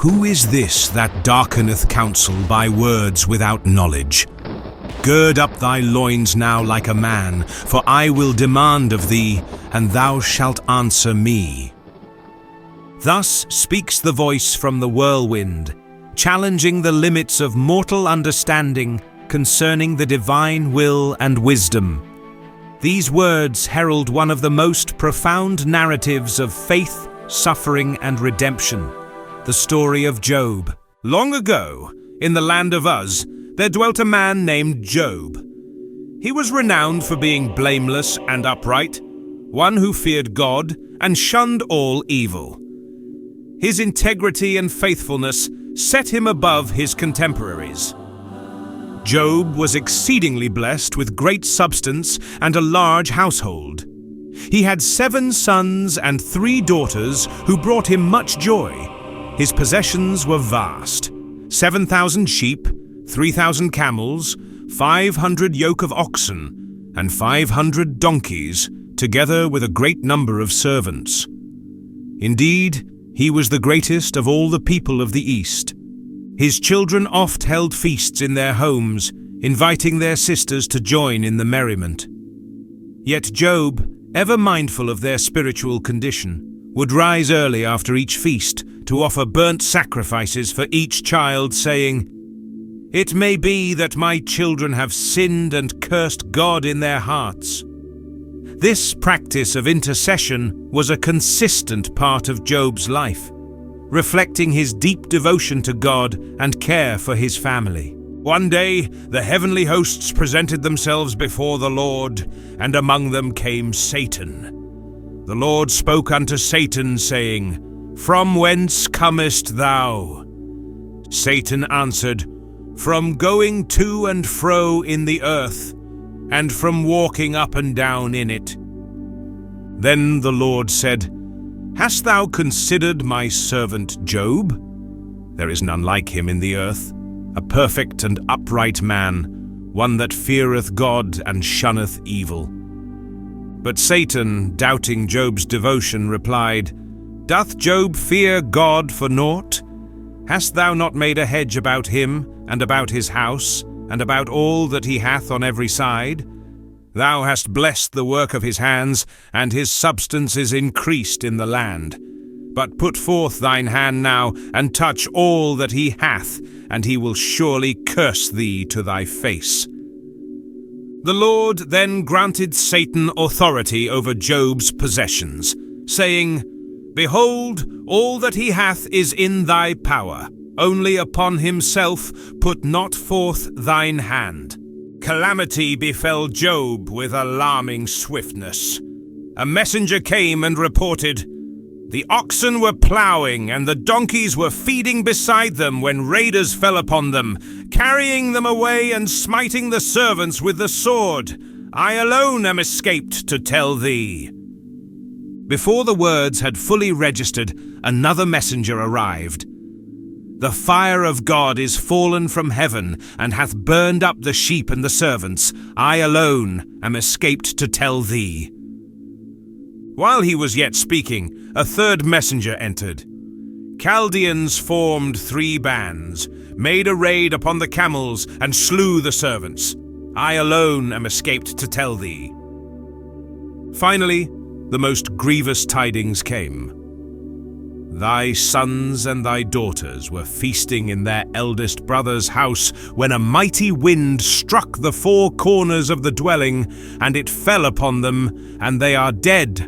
Who is this that darkeneth counsel by words without knowledge? Gird up thy loins now like a man, for I will demand of thee, and thou shalt answer me. Thus speaks the voice from the whirlwind, challenging the limits of mortal understanding concerning the divine will and wisdom. These words herald one of the most profound narratives of faith, suffering, and redemption, the story of Job. Long ago, in the land of Uz, there dwelt a man named Job. He was renowned for being blameless and upright, one who feared God and shunned all evil. His integrity and faithfulness set him above his contemporaries. Job was exceedingly blessed with great substance and a large household. He had 7 sons and 3 daughters who brought him much joy. His possessions were vast: 7,000 sheep, 3,000 camels, 500 yoke of oxen, and 500 donkeys, together with a great number of servants. Indeed, he was the greatest of all the people of the East. His children oft held feasts in their homes, inviting their sisters to join in the merriment. Yet Job, ever mindful of their spiritual condition, would rise early after each feast to offer burnt sacrifices for each child, saying, "It may be that my children have sinned and cursed God in their hearts." This practice of intercession was a consistent part of Job's life, reflecting his deep devotion to God and care for his family. One day, the heavenly hosts presented themselves before the Lord, and among them came Satan. The Lord spoke unto Satan, saying, "From whence comest thou?" Satan answered, "From going to and fro in the earth, and from walking up and down in it." Then the Lord said, "Hast thou considered my servant Job? There is none like him in the earth, a perfect and upright man, one that feareth God and shunneth evil." But Satan, doubting Job's devotion, replied, "Doth Job fear God for naught? Hast thou not made a hedge about him, and about his house, and about all that he hath on every side? Thou hast blessed the work of his hands, and his substance is increased in the land. But put forth thine hand now, and touch all that he hath, and he will surely curse thee to thy face." The Lord then granted Satan authority over Job's possessions, saying, "Behold, all that he hath is in thy power. Only upon himself put not forth thine hand." Calamity befell Job with alarming swiftness. A messenger came and reported, "The oxen were ploughing, and the donkeys were feeding beside them when raiders fell upon them, carrying them away and smiting the servants with the sword. I alone am escaped to tell thee." Before the words had fully registered, another messenger arrived. "The fire of God is fallen from heaven, and hath burned up the sheep and the servants. I alone am escaped to tell thee." While he was yet speaking, a third messenger entered. Chaldeans formed 3 bands, made a raid upon the camels, and slew the servants. I alone am escaped to tell thee. Finally, the most grievous tidings came. Thy sons and thy daughters were feasting in their eldest brother's house when a mighty wind struck the 4 corners of the dwelling, and it fell upon them, and they are dead.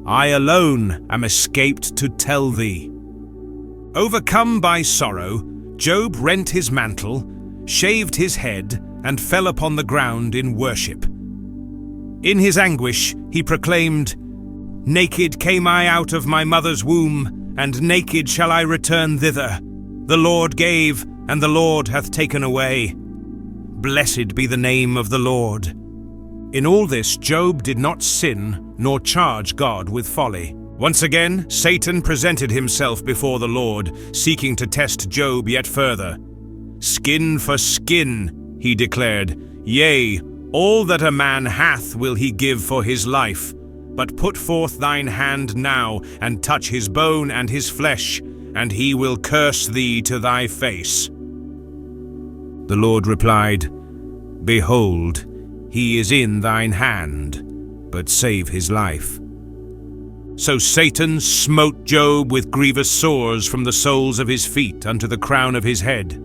I alone am escaped to tell thee. Overcome by sorrow, Job rent his mantle, shaved his head, and fell upon the ground in worship. In his anguish he proclaimed, "Naked came I out of my mother's womb, and naked shall I return thither. The Lord gave, and the Lord hath taken away. Blessed be the name of the Lord." In all this, Job did not sin, nor charge God with folly. Once again, Satan presented himself before the Lord, seeking to test Job yet further. "Skin for skin," he declared. "Yea, all that a man hath will he give for his life. But put forth thine hand now, and touch his bone and his flesh, and he will curse thee to thy face. The Lord replied, Behold, he is in thine hand, but save his life. So Satan smote Job with grievous sores from the soles of his feet unto the crown of his head.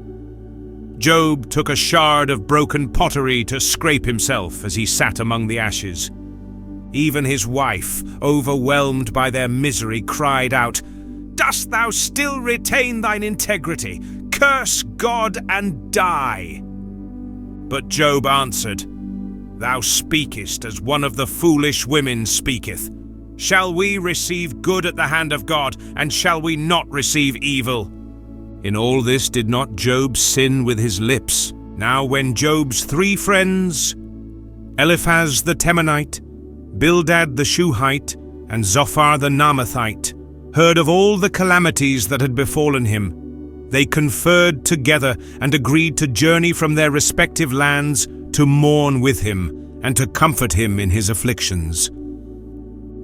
Job took a shard of broken pottery to scrape himself as he sat among the ashes. Even his wife, overwhelmed by their misery, cried out, Dost thou still retain thine integrity? Curse God and die. But Job answered, Thou speakest as one of the foolish women speaketh. Shall we receive good at the hand of God, and shall we not receive evil? In all this did not Job sin with his lips. Now when Job's 3 friends, Eliphaz the Temanite, Bildad the Shuhite, and Zophar the Naamathite, heard of all the calamities that had befallen him, they conferred together and agreed to journey from their respective lands to mourn with him and to comfort him in his afflictions.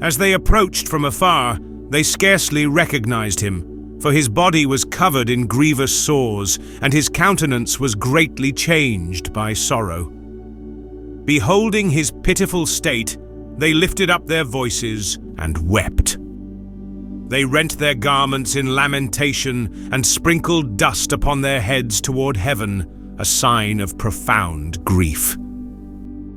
As they approached from afar, they scarcely recognized him, for his body was covered in grievous sores, and his countenance was greatly changed by sorrow. Beholding his pitiful state, they lifted up their voices and wept. They rent their garments in lamentation and sprinkled dust upon their heads toward heaven, a sign of profound grief.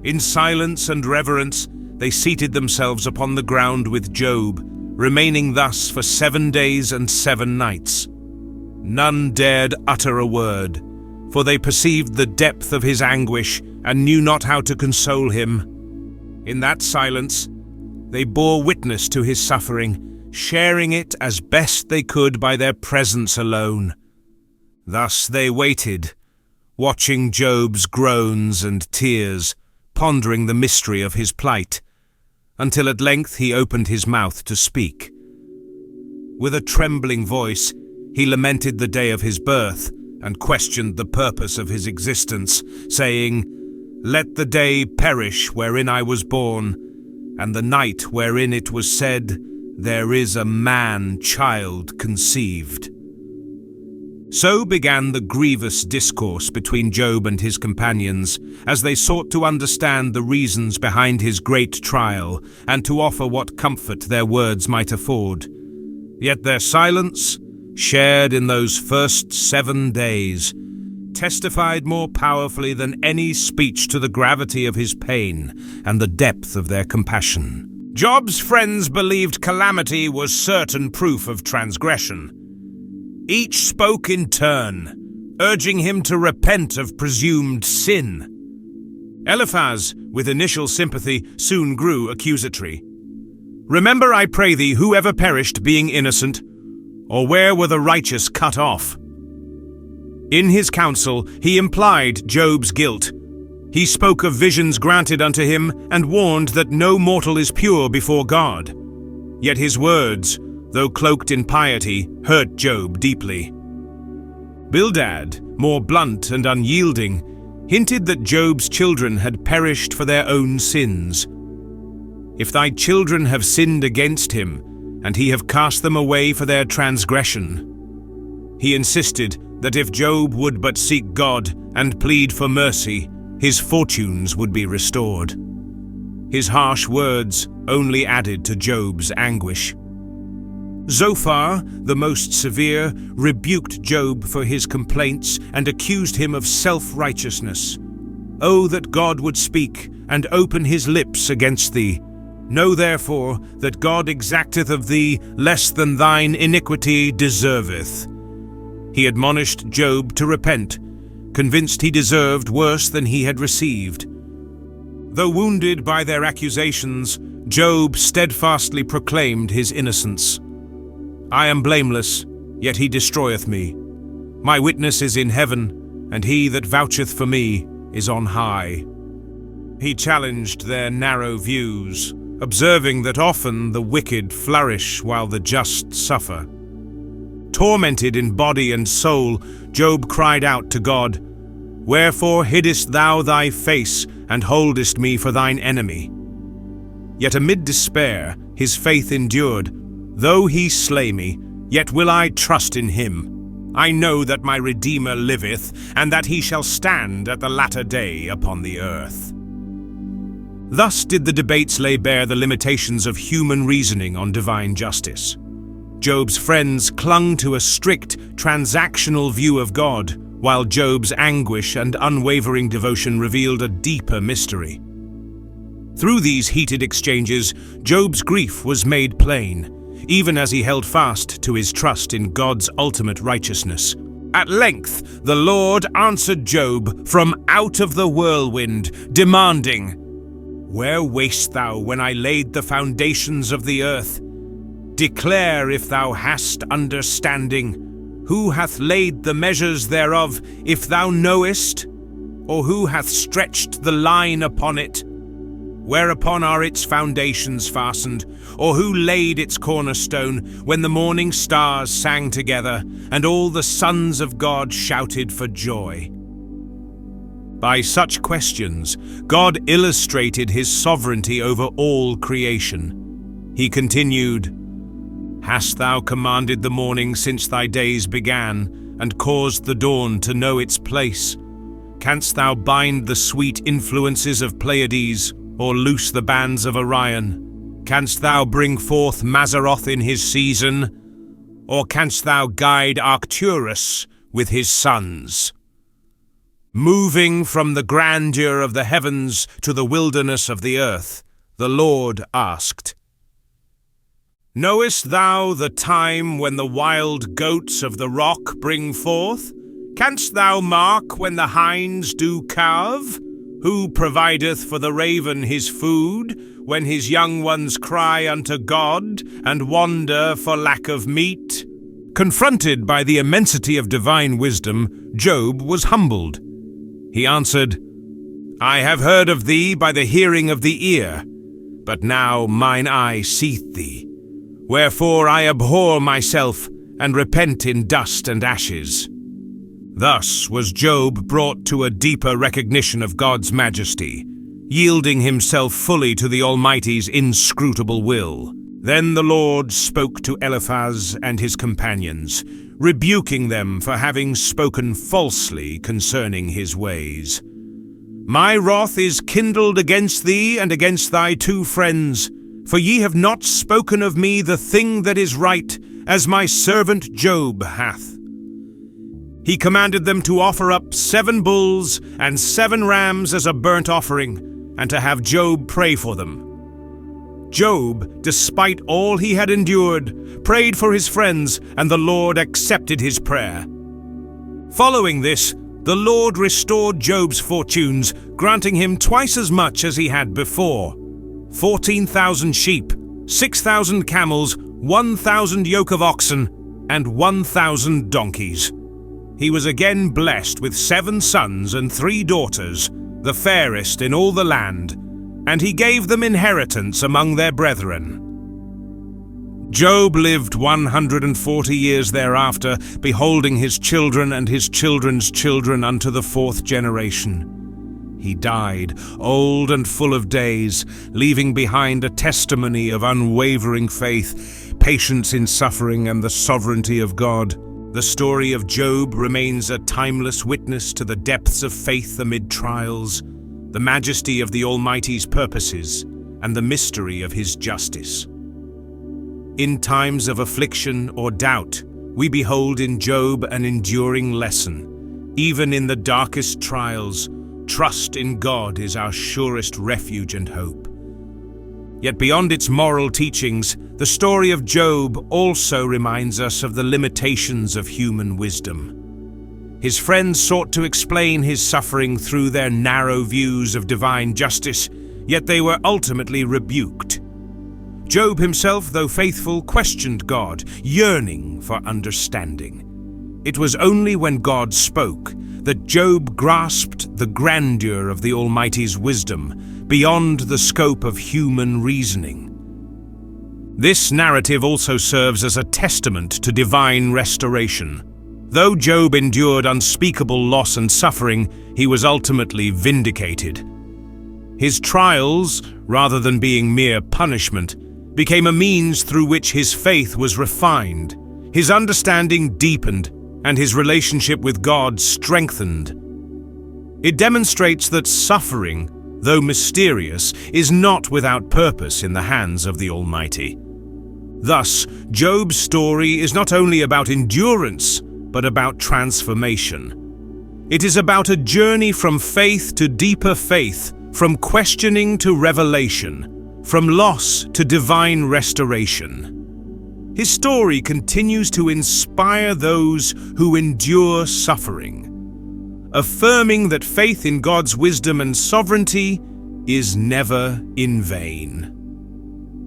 In silence and reverence, they seated themselves upon the ground with Job, remaining thus for 7 days and 7 nights. None dared utter a word, for they perceived the depth of his anguish and knew not how to console him. In that silence, they bore witness to his suffering, sharing it as best they could by their presence alone. Thus they waited, watching Job's groans and tears, pondering the mystery of his plight, until at length he opened his mouth to speak. With a trembling voice, he lamented the day of his birth and questioned the purpose of his existence, saying, Let the day perish wherein I was born, and the night wherein it was said, There is a man-child conceived. So began the grievous discourse between Job and his companions, as they sought to understand the reasons behind his great trial, and to offer what comfort their words might afford. Yet their silence, shared in those first 7 days, testified more powerfully than any speech to the gravity of his pain and the depth of their compassion. Job's friends believed calamity was certain proof of transgression. Each spoke in turn, urging him to repent of presumed sin. Eliphaz, with initial sympathy, soon grew accusatory. Remember, I pray thee, who ever perished being innocent, or where were the righteous cut off? In his counsel he implied Job's guilt. He spoke of visions granted unto him, and warned that no mortal is pure before God. Yet his words, though cloaked in piety, hurt Job deeply. Bildad, more blunt and unyielding, hinted that Job's children had perished for their own sins. If thy children have sinned against him, and he have cast them away for their transgression. He insisted that if Job would but seek God and plead for mercy, his fortunes would be restored. His harsh words only added to Job's anguish. Zophar, the most severe, rebuked Job for his complaints and accused him of self-righteousness. Oh, that God would speak and open his lips against thee. Know therefore that God exacteth of thee less than thine iniquity deserveth. He admonished Job to repent, convinced he deserved worse than he had received. Though wounded by their accusations, Job steadfastly proclaimed his innocence. I am blameless, yet he destroyeth me. My witness is in heaven, and he that voucheth for me is on high. He challenged their narrow views, observing that often the wicked flourish while the just suffer. Tormented in body and soul, Job cried out to God, Wherefore hiddest thou thy face, and holdest me for thine enemy? Yet amid despair his faith endured. Though he slay me, Yet will I trust in him. I know that my Redeemer liveth, and that he shall stand at the latter day upon the earth. Thus did the debates lay bare the limitations of human reasoning on divine justice. Job's friends clung to a strict, transactional view of God, while Job's anguish and unwavering devotion revealed a deeper mystery. Through these heated exchanges, Job's grief was made plain, even as he held fast to his trust in God's ultimate righteousness. At length, the Lord answered Job from out of the whirlwind, demanding, "Where wast thou when I laid the foundations of the earth? Declare if thou hast understanding. Who hath laid the measures thereof, if thou knowest? Or who hath stretched the line upon it? Whereupon are its foundations fastened? Or who laid its cornerstone, when the morning stars sang together, and all the sons of God shouted for joy?" By such questions, God illustrated his sovereignty over all creation. He continued, "Hast thou commanded the morning since thy days began, and caused the dawn to know its place? Canst thou bind the sweet influences of Pleiades, or loose the bands of Orion? Canst thou bring forth Mazzaroth in his season? Or canst thou guide Arcturus with his sons?" Moving from the grandeur of the heavens to the wilderness of the earth, the Lord asked, "Knowest thou the time when the wild goats of the rock bring forth? Canst thou mark when the hinds do calve? Who provideth for the raven his food, when his young ones cry unto God, and wander for lack of meat?" Confronted by the immensity of divine wisdom, Job was humbled. He answered, "I have heard of thee by the hearing of the ear, but now mine eye seeth thee. Wherefore I abhor myself, and repent in dust and ashes." Thus was Job brought to a deeper recognition of God's majesty, yielding himself fully to the Almighty's inscrutable will. Then the Lord spoke to Eliphaz and his companions, rebuking them for having spoken falsely concerning his ways. "My wrath is kindled against thee and against thy two friends, for ye have not spoken of me the thing that is right, as my servant Job hath." He commanded them to offer up 7 bulls and 7 rams as a burnt offering, and to have Job pray for them. Job, despite all he had endured, prayed for his friends, and the Lord accepted his prayer. Following this, the Lord restored Job's fortunes, granting him twice as much as he had before: 14,000 sheep, 6,000 camels, 1,000 yoke of oxen, and 1,000 donkeys. He was again blessed with 7 sons and 3 daughters, the fairest in all the land, and he gave them inheritance among their brethren. Job lived 140 years thereafter, beholding his children and his children's children unto the 4th generation. He died, old and full of days, leaving behind a testimony of unwavering faith, patience in suffering, and the sovereignty of God. The story of Job remains a timeless witness to the depths of faith amid trials, the majesty of the Almighty's purposes, and the mystery of his justice. In times of affliction or doubt, we behold in Job an enduring lesson. Even in the darkest trials, trust in God is our surest refuge and hope. Yet beyond its moral teachings, the story of Job also reminds us of the limitations of human wisdom. His friends sought to explain his suffering through their narrow views of divine justice, yet they were ultimately rebuked. Job himself, though faithful, questioned God, yearning for understanding. It was only when God spoke that Job grasped the grandeur of the Almighty's wisdom, beyond the scope of human reasoning. This narrative also serves as a testament to divine restoration. Though Job endured unspeakable loss and suffering, he was ultimately vindicated. His trials, rather than being mere punishment, became a means through which his faith was refined, His understanding deepened, and his relationship with God strengthened. It demonstrates that suffering, though mysterious, is not without purpose in the hands of the Almighty. Thus, Job's story is not only about endurance, but about transformation. It is about a journey from faith to deeper faith, from questioning to revelation, from loss to divine restoration. His story continues to inspire those who endure suffering, affirming that faith in God's wisdom and sovereignty is never in vain.